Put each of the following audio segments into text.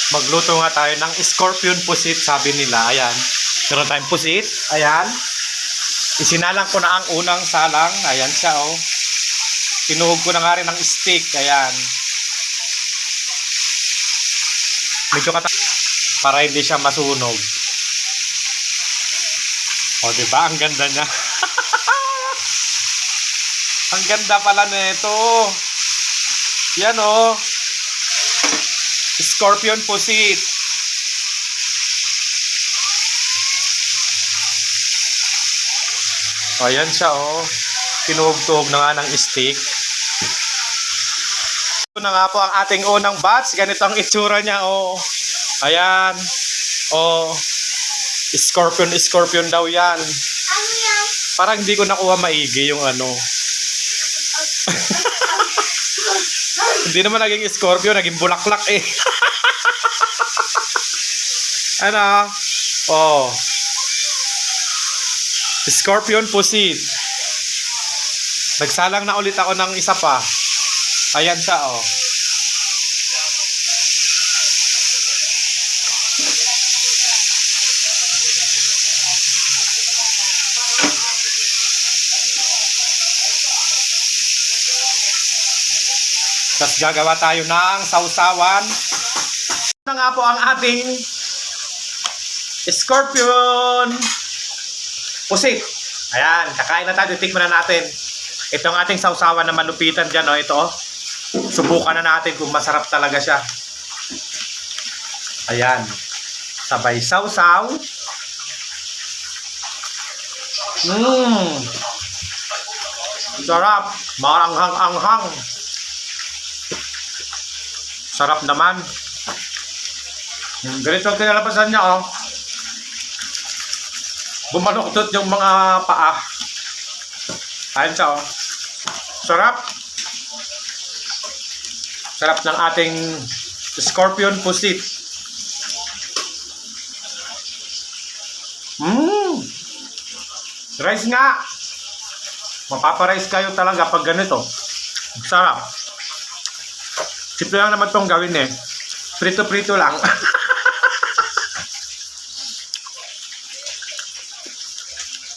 Magluto nga tayo ng scorpion pusit, sabi nila. Ayan. Meron tayong pusit. Ayan. Isinalang ko na ang unang salang. Ayan siya, oh. Tinuhog ko na nga rin ng stick. Ayan. Medyo para hindi siya masunog. O, diba? Ang ganda niya. Ang ganda pala nito. Yan, oh. Scorpion pusit. Ayan siya, oh. Tinuhog-tuhog na nga ng stick. Ito na nga po ang ating unang batch. Ganito ang itsura niya, oh. Ayan. Oh. Scorpion daw yan. Ano yan? Parang hindi ko nakuha maigi yung ano. Hindi naman naging scorpion, naging bulaklak eh. Ano? Oh. Scorpion pusit. Nagsalang na ulit ako ng isa pa. Ayan siya, oh. Tapos gagawa tayo ng sausawan. Ito nga po ang ating scorpion pusit. Ayan, kakain na tayo. Tikman na natin. Ito ang ating sausawan na malupitan dyan. Oh. Ito, oh. Subukan na natin kung masarap talaga siya. Ayan. Sabay sausaw. Sarap. Maranghang-anghang. Sarap naman. Ganito ang kinalabasan niya, oh. Bumaluktot yung mga paa. Ayan siya, oh. Sarap. Sarap ng ating scorpion pusit. Rice nga. Mapaparice kayo talaga pag ganito. Sarap. Simple lang naman itong gawin eh. Prito-prito lang.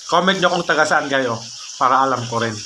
Comment nyo kung taga saan kayo para alam ko rin.